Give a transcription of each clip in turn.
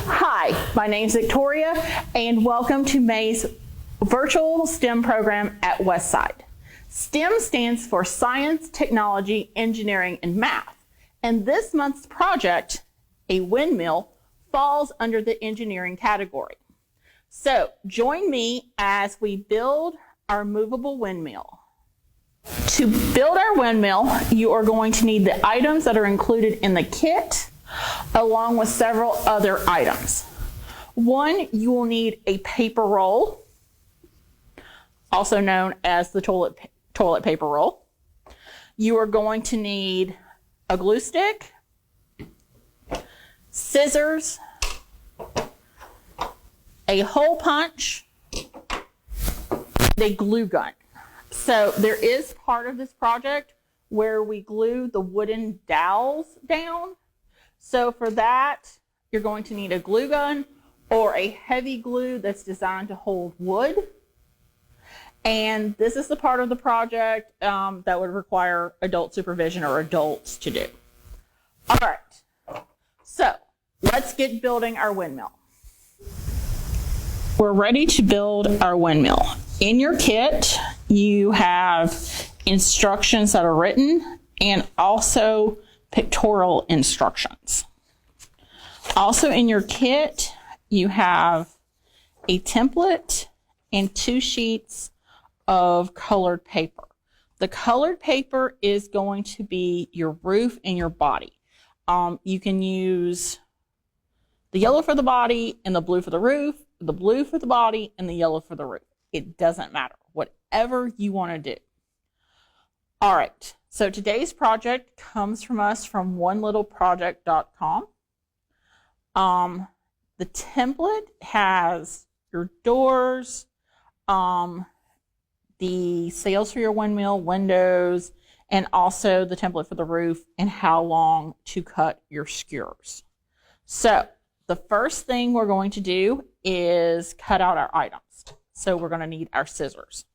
Hi, my name is Victoria, and welcome to May's virtual STEM program at Westside. STEM stands for Science, Technology, Engineering, and Math. And this month's project, a windmill, falls under the engineering category. So join me as we build our movable windmill. To build our windmill, you are going to need the items that are included in the kit, along with several other items. One, you will need a paper roll, also known as the toilet paper roll. You are going to need a glue stick, scissors, a hole punch, and a glue gun. So there is part of this project where we glue the wooden dowels down. So for that, you're going to need a glue gun or a heavy glue that's designed to hold wood. And this is the part of the project that would require adult supervision or adults to do. All right, so let's get building our windmill. We're ready to build our windmill. In your kit, you have instructions that are written and also pictorial instructions. Also in your kit, you have a template and 2 sheets of colored paper. The colored paper is going to be your roof and your body. You can use the yellow for the body and the blue for the roof, the blue for the body and the yellow for the roof. It doesn't matter, whatever you want to do. All right, so today's project comes from us from onelittleproject.com. The template has your doors, the sails for your windmill, windows, and also the template for the roof and how long to cut your skewers. So the first thing we're going to do is cut out our items. So we're going to need our scissors.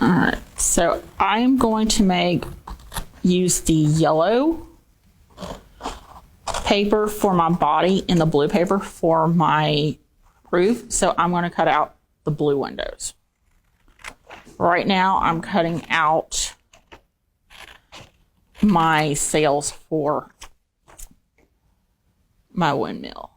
All right, so I'm going to use the yellow paper for my body and the blue paper for my roof. So I'm going to cut out the blue windows. Right now I'm cutting out my sails for my windmill.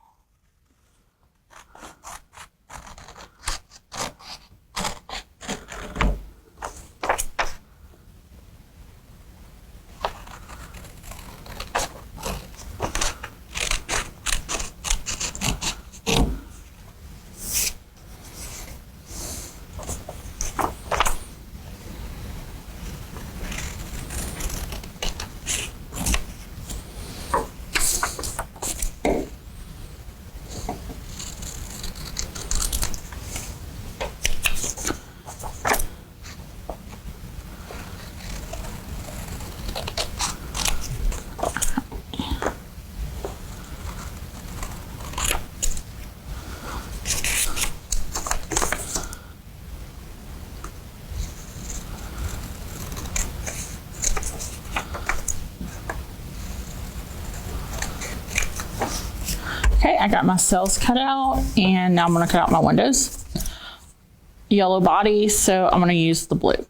Okay, I got my cells cut out, and now I'm going to cut out my windows. Yellow body, so I'm going to use the blue.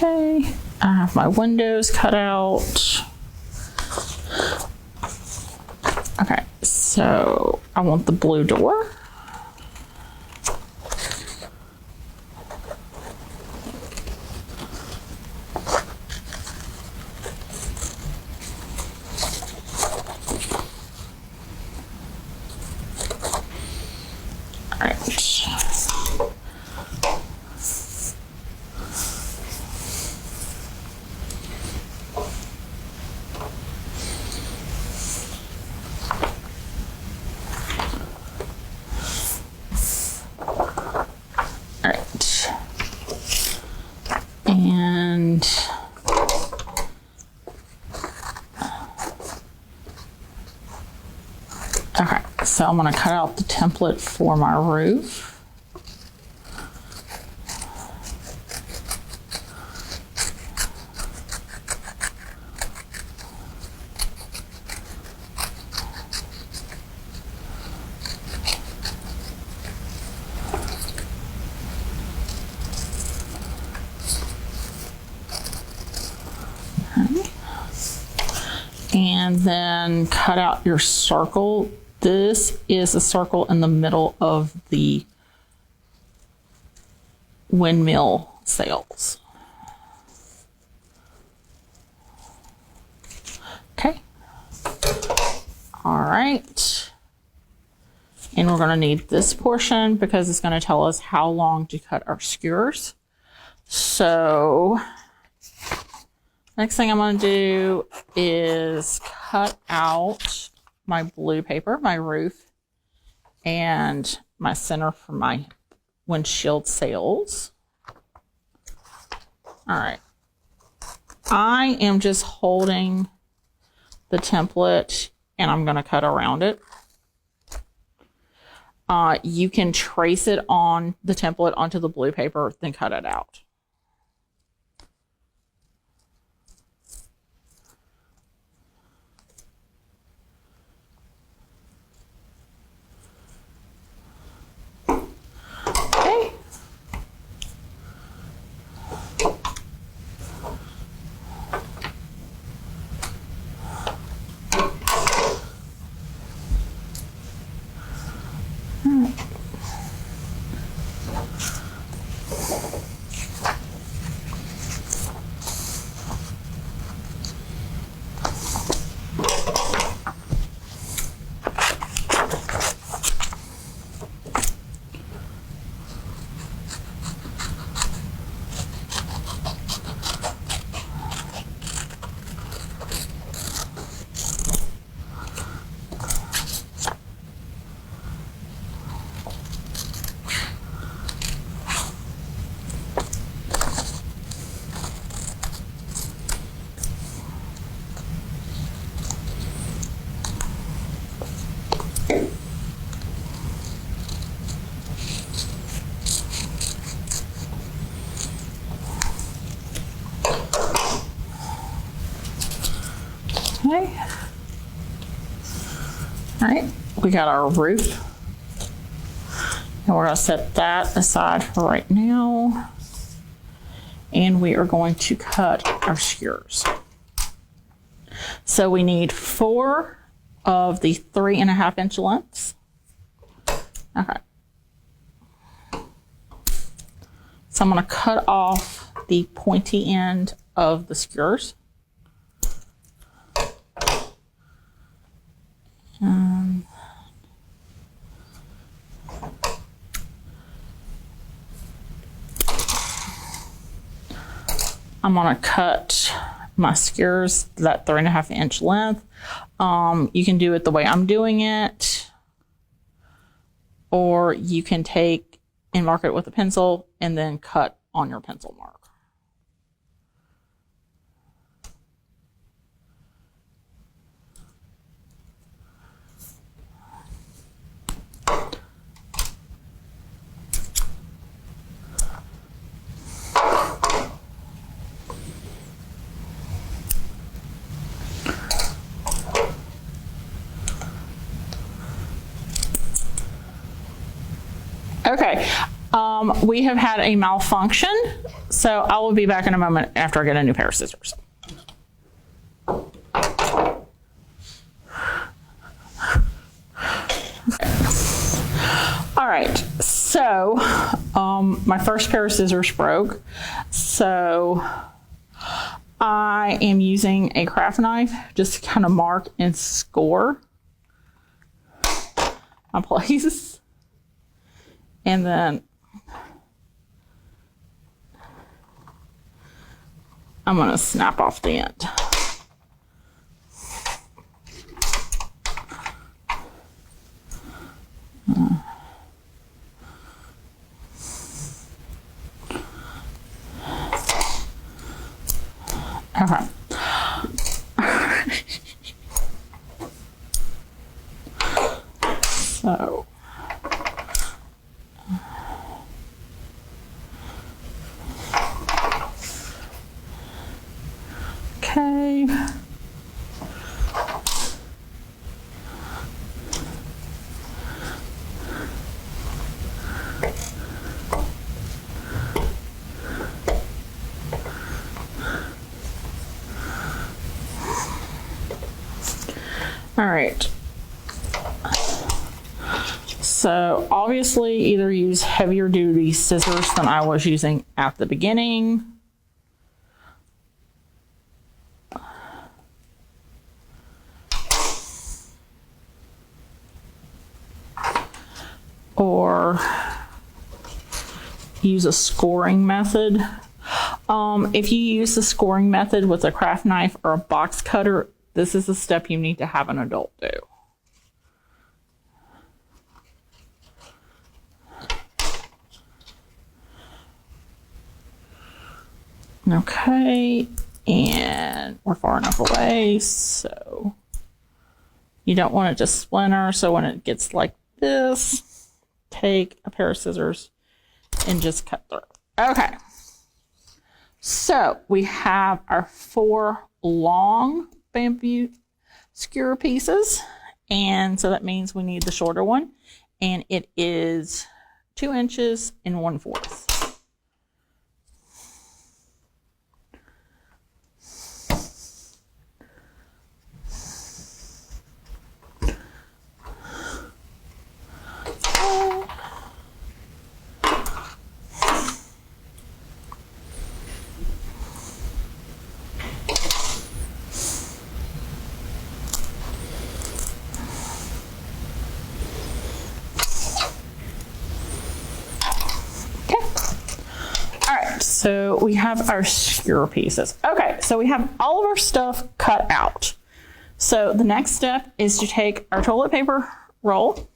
Okay, I have my windows cut out. Okay, so I want the blue door. All right. And okay, so I'm going to cut out the template for my roof. And then cut out your circle. This is a circle in the middle of the windmill sails. Okay. All right. And we're going to need this portion because it's going to tell us how long to cut our skewers. So next thing I'm going to do is cut out my blue paper, my roof, and my center for my windshield sails. All right. I am just holding the template and I'm going to cut around it. You can trace it on the template onto the blue paper, then cut it out. Okay. All right, we got our roof. And we're going to set that aside for right now. And we are going to cut our skewers. So we need 4 of the 3.5 inch lengths. Okay. So I'm going to cut off the pointy end of the skewers. I'm going to cut my skewers that 3.5 inch length. You can do it the way I'm doing it, or you can take and mark it with a pencil and then cut on your pencil mark. Okay, we have had a malfunction, so I will be back in a moment after I get a new pair of scissors. All right, so my first pair of scissors broke, so I am using a craft knife just to kind of mark and score my place. And then I'm going to snap off the end. Okay. So. Okay. All right. So obviously either use heavier duty scissors than I was using at the beginning. Or use a scoring method. If you use the scoring method with a craft knife or a box cutter, this is a step you need to have an adult do. Okay, and we're far enough away, so you don't want it to splinter. So when it gets like this, take a pair of scissors and just cut through. Okay, so we have our 4 long bamboo skewer pieces, and so that means we need the shorter one, and it is 2 inches and 1/4. So we have our skewer pieces. Okay, so we have all of our stuff cut out. So the next step is to take our toilet paper roll,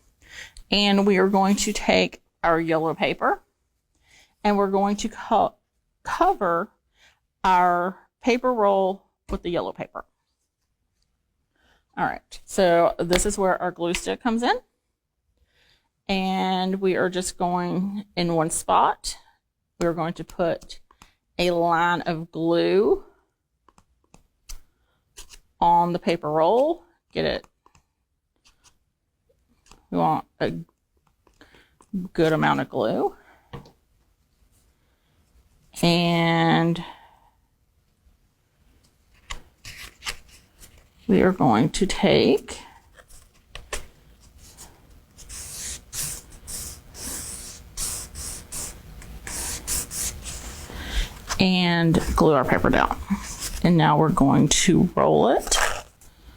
and we are going to take our yellow paper, and we're going to cover our paper roll with the yellow paper. All right, so this is where our glue stick comes in, and we are just going in one spot. We're going to put a line of glue on the paper roll. Get it. We want a good amount of glue. And we are going to take and glue our paper down. And now we're going to roll it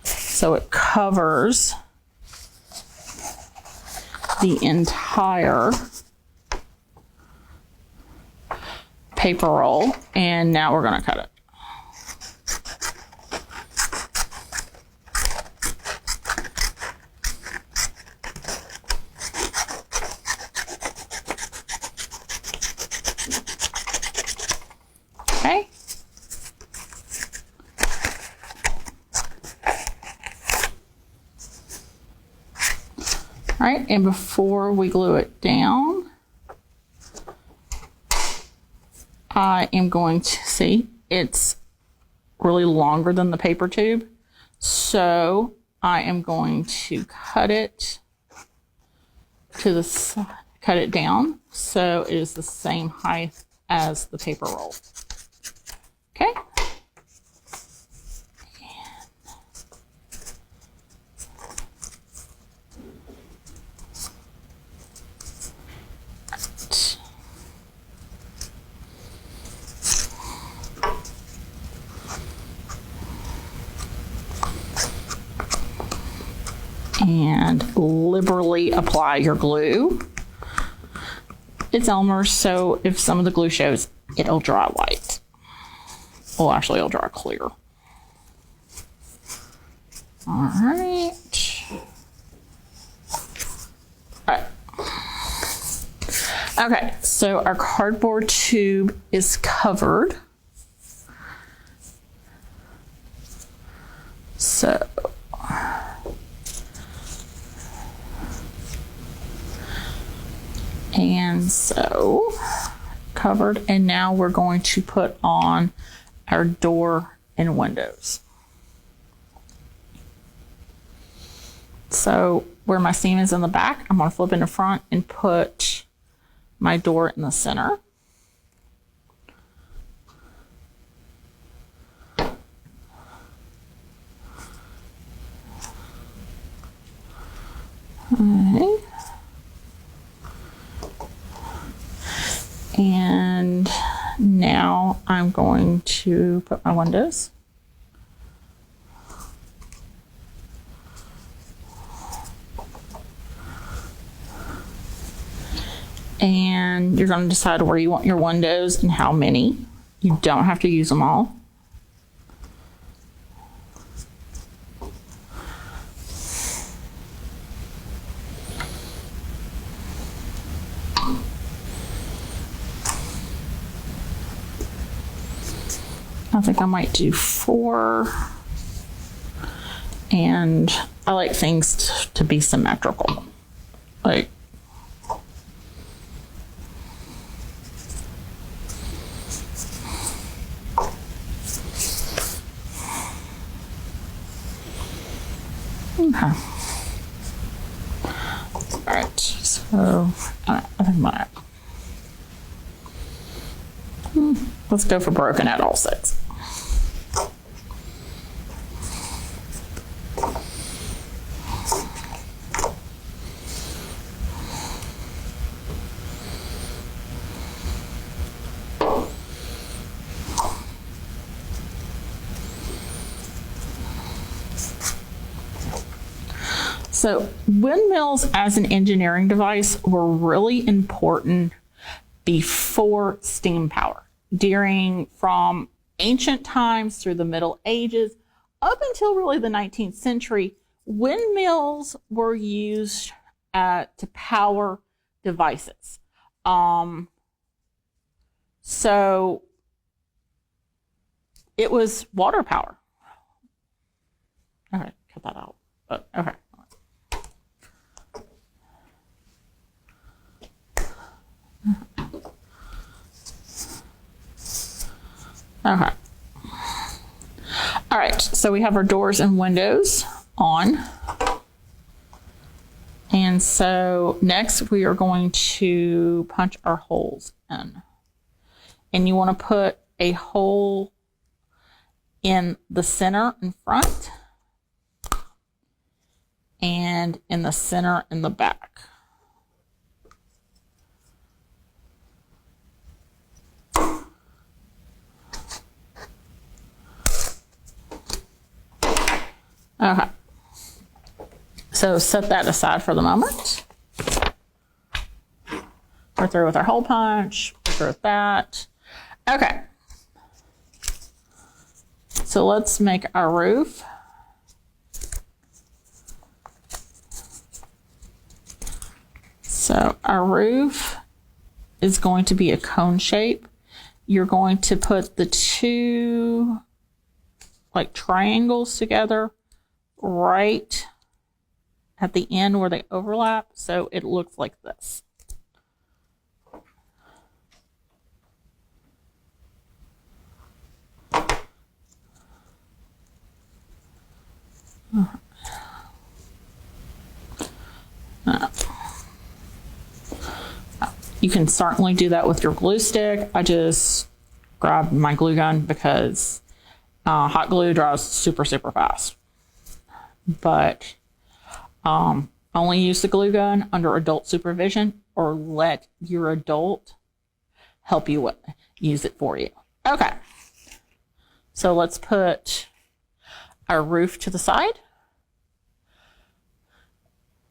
so it covers the entire paper roll. And now we're going to cut it. Okay. All right, and before we glue it down, I am going to see it's really longer than the paper tube. So I am going to cut it to the side. cut it down so it is the same height as the paper roll. Okay. And liberally apply your glue. It's Elmer's, so if some of the glue shows, it'll dry white. Well, actually, it'll dry clear. All right. All right. Okay, so our cardboard tube is covered. So covered, and now we're going to put on our door and windows. So where my seam is in the back, I'm going to flip in the front and put my door in the center. Okay. And now I'm going to put my windows. And you're going to decide where you want your windows and how many. You don't have to use them all. I think I might do 4, and I like things to be symmetrical. Like, okay. All right, so I think my let's go for broken at all 6. So windmills as an engineering device were really important before steam power. From ancient times through the Middle Ages, up until really the 19th century, windmills were used to power devices. So it was water power. Okay, cut that out. Okay. Okay. All right, so we have our doors and windows on. And so next we are going to punch our holes in. And you want to put a hole in the center in front and in the center in the back. Okay, so set that aside for the moment. We're through with our hole punch, we're through with that. Okay, so let's make our roof. So our roof is going to be a cone shape. You're going to put the 2 like triangles together right at the end where they overlap, so it looks like this. You can certainly do that with your glue stick. I just grabbed my glue gun because hot glue dries super, super fast. But only use the glue gun under adult supervision, or let your adult help you use it for you. Okay. So let's put our roof to the side.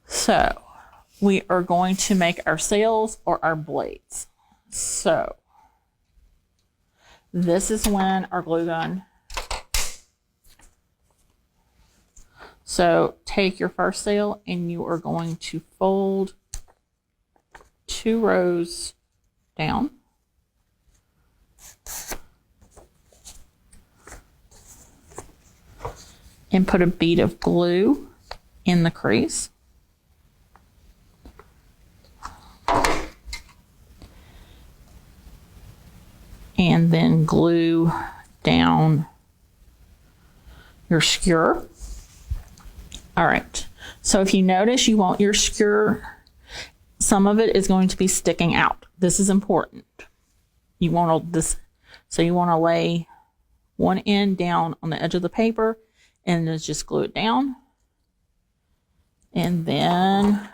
So we are going to make our sails or our blades. So this is when our glue gun. So take your first sail and you are going to fold 2 rows down. And put a bead of glue in the crease. And then glue down your skewer. All right, so if you notice you want your skewer, some of it is going to be sticking out. This is important. You want this, so you want to lay one end down on the edge of the paper and then just glue it down. And then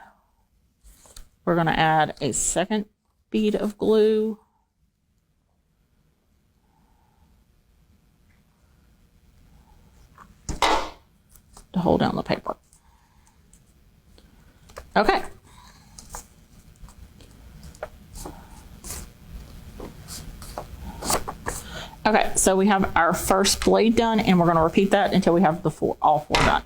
we're going to add a second bead of glue. To hold down the paper. Okay. Okay, so we have our first blade done, and we're going to repeat that until we have all 4 done.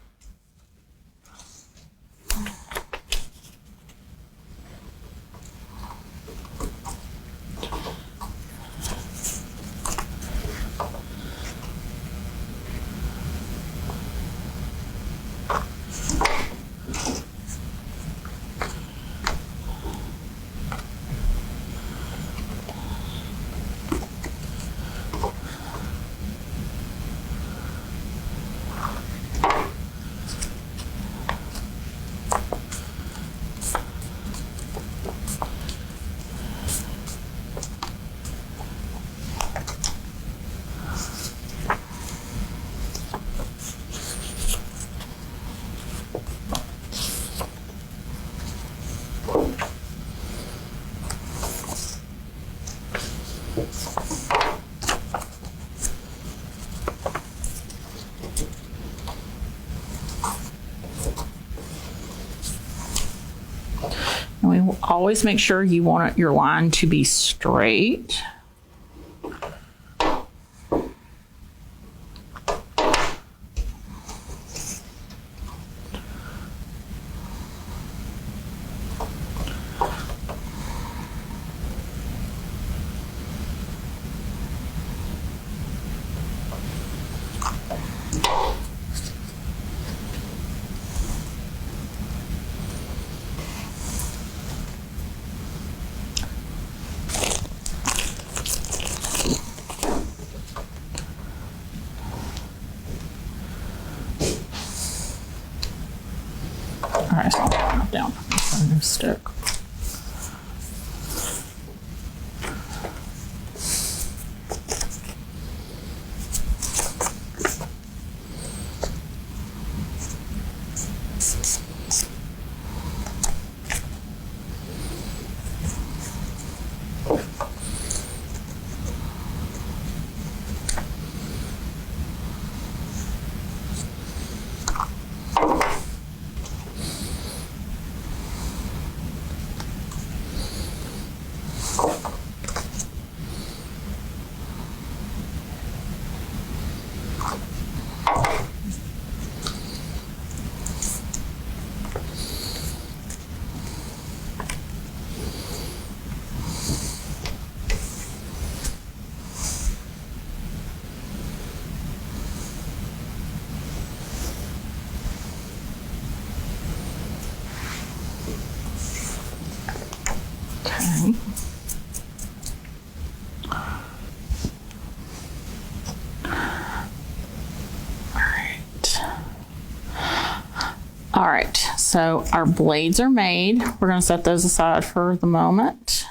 And we will always make sure you want your line to be straight. All right, so I'll put it down. It's a new stick. Okay. All right, so our blades are made. We're going to set those aside for the moment.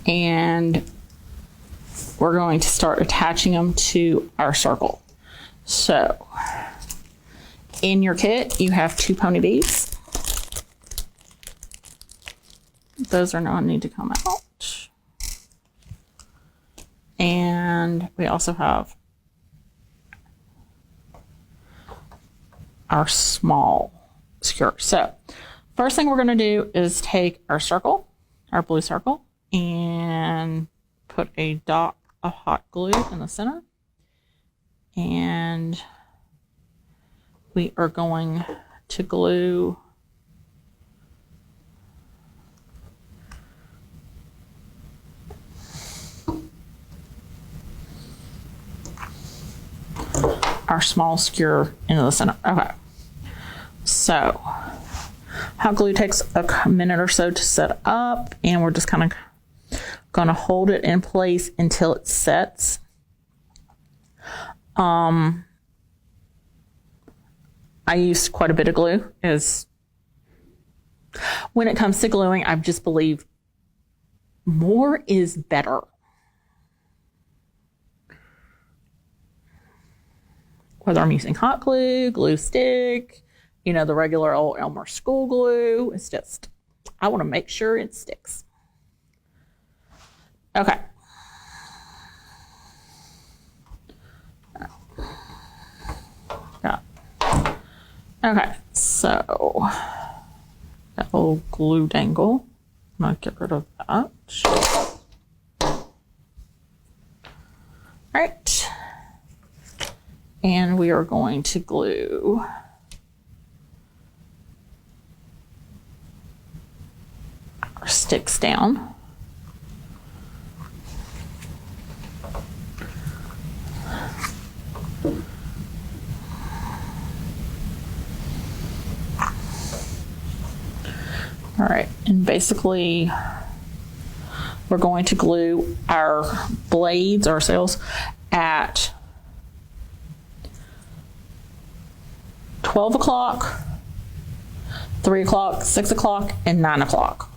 and we're going to start attaching them to our circle. So in your kit, you have 2 pony beads. Those are now need to come out. And we also have our small skirt. So first thing we're going to do is take our circle, our blue circle, and put a dot of hot glue in the center. And we are going to glue our small skewer into the center. Okay. So hot glue takes a minute or so to set up, and we're just kind of going to hold it in place until it sets. I used quite a bit of glue. When it comes to gluing, I just believe more is better. Whether I'm using hot glue, glue stick, the regular old Elmer school glue, it's just, I want to make sure it sticks. Okay. Okay, so that little glue dangle, I'm going to get rid of that. All right. And we are going to glue our sticks down. All right, and basically we're going to glue our blades, our sails, at 12 o'clock, 3 o'clock, 6 o'clock, and 9 o'clock.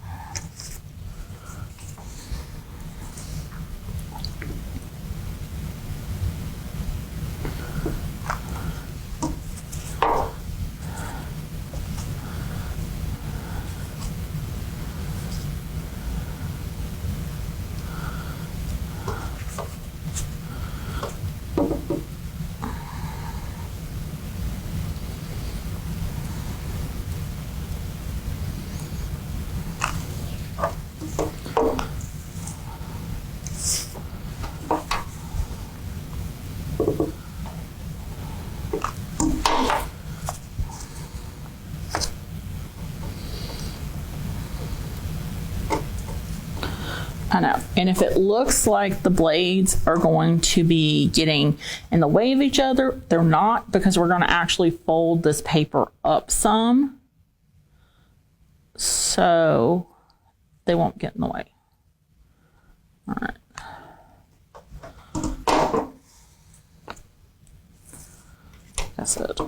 I know. And if it looks like the blades are going to be getting in the way of each other, they're not, because we're going to actually fold this paper up some so they won't get in the way. All right. That's it.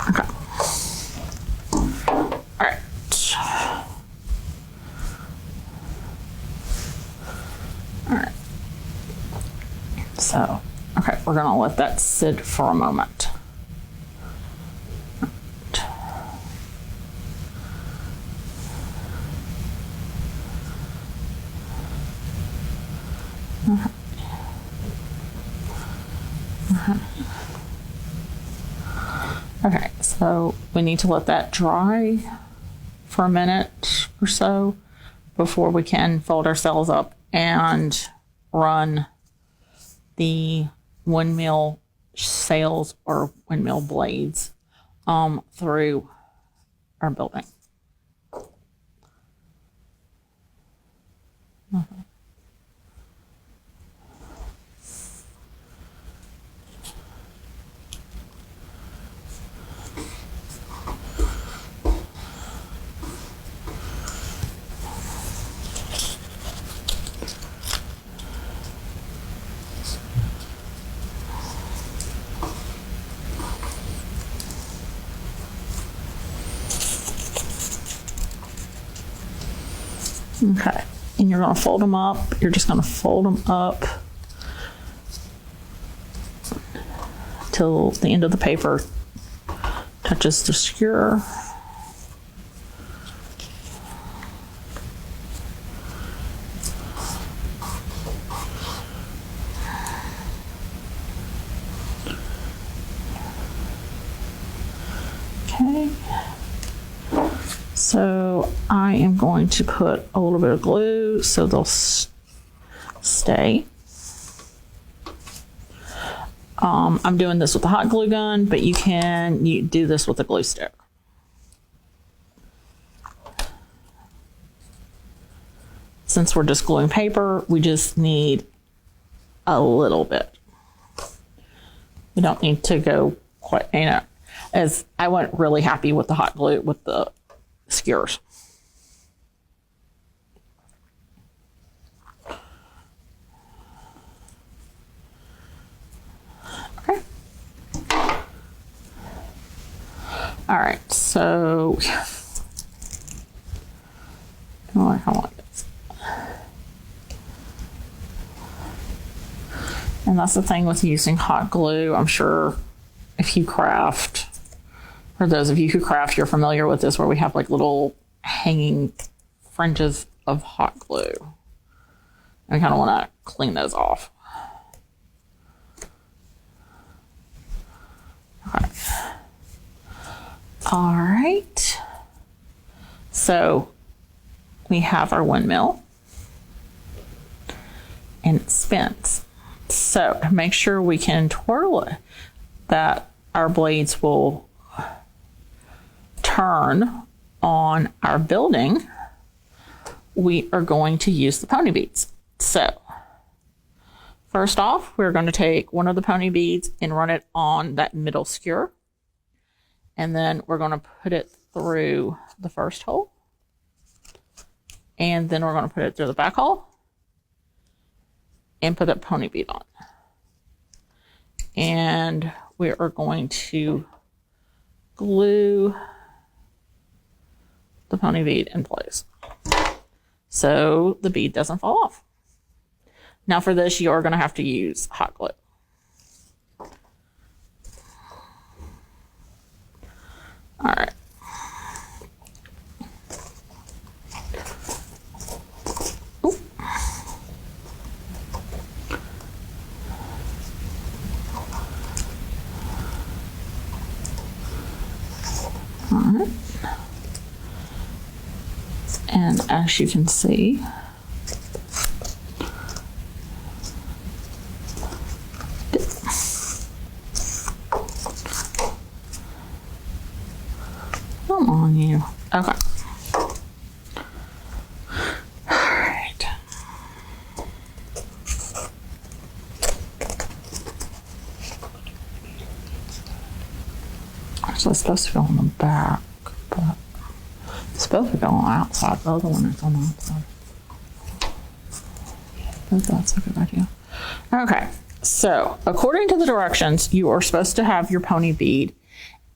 Okay. All right. All right. So, okay, we're going to let that sit for a moment. Okay, so we need to let that dry for a minute or so before we can fold our cells up and run the windmill sails or windmill blades through our building. Okay, and you're going to fold them up. You're just going to fold them up till the end of the paper touches the skewer. Okay. So I am going to put a little bit of glue so they'll stay. I'm doing this with a hot glue gun, but you do this with a glue stick. Since we're just gluing paper, we just need a little bit. We don't need to go quite, as I wasn't really happy with the hot glue with the skewers. Okay. All right, so I want this. And that's the thing with using hot glue. I'm sure if you craft, for those of you who craft, you're familiar with this, where we have like little hanging fringes of hot glue. I kind of want to clean those off. Okay. All right. So we have our windmill and it spins. So to make sure we can twirl it, that our blades will turn on our building, we are going to use the pony beads. So first off, we're going to take one of the pony beads and run it on that middle skewer. And then we're going to put it through the first hole. And then we're going to put it through the back hole and put that pony bead on. And we are going to glue the pony bead in place so the bead doesn't fall off. Now for this, you are going to have to use hot glue. All right. Ooh. All right. And as you can see, come on you. Okay. All right. Actually, it's supposed to go on the back, but it's supposed to go on the outside. The other one is on the outside. But that's a good idea. Okay, so according to the directions, you are supposed to have your pony bead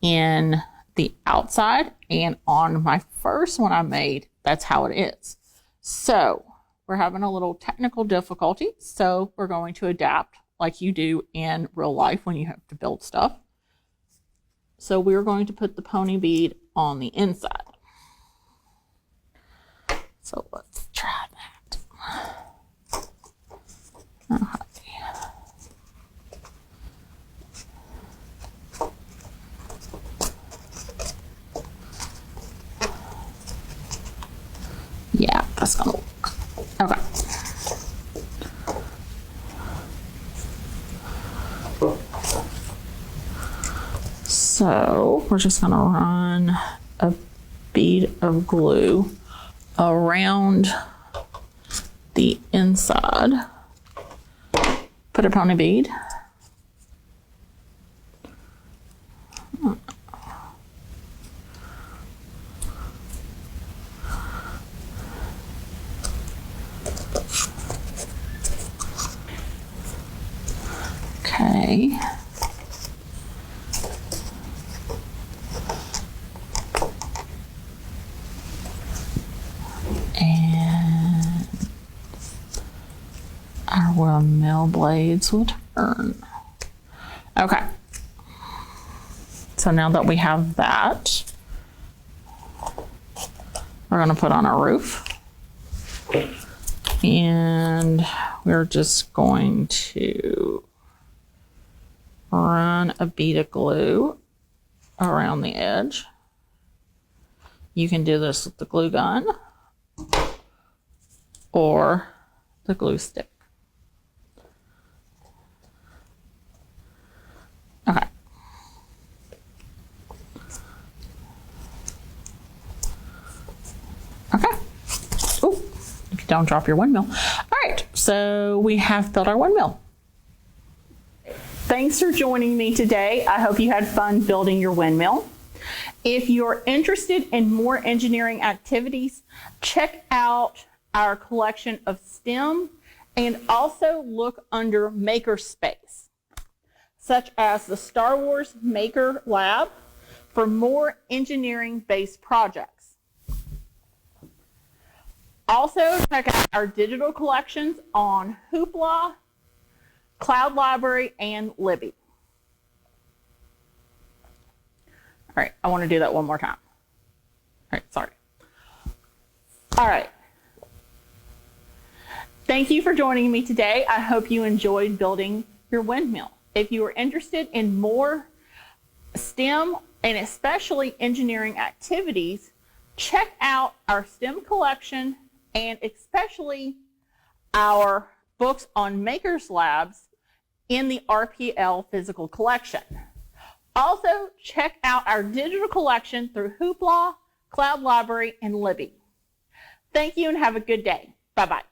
in the outside, and on my first one I made, that's how it is. So we're having a little technical difficulty, so we're going to adapt like you do in real life when you have to build stuff. So we're going to put the pony bead on the inside. So let's try that. Okay. Yeah, that's gonna work. Okay. So we're just gonna run a bead of glue around the inside. Put a pony bead. Okay. And our windmill blades will turn. Okay. So now that we have that, we're going to put on our roof. And we're just going to run a bead of glue around the edge. You can do this with the glue gun or the glue stick. Okay. Okay. Oh, don't drop your windmill. All right, so we have built our windmill. Thanks for joining me today. I hope you had fun building your windmill. If you're interested in more engineering activities, check out our collection of STEM and also look under Makerspace, such as the Star Wars Maker Lab, for more engineering-based projects. Also, check out our digital collections on Hoopla, Cloud Library, and Libby. All right, I want to do that one more time. All right, sorry. All right. Thank you for joining me today. I hope you enjoyed building your windmill. If you are interested in more STEM and especially engineering activities, check out our STEM collection and especially our books on Makers Labs in the RPL physical collection. Also, check out our digital collection through Hoopla, Cloud Library, and Libby. Thank you and have a good day. Bye-bye.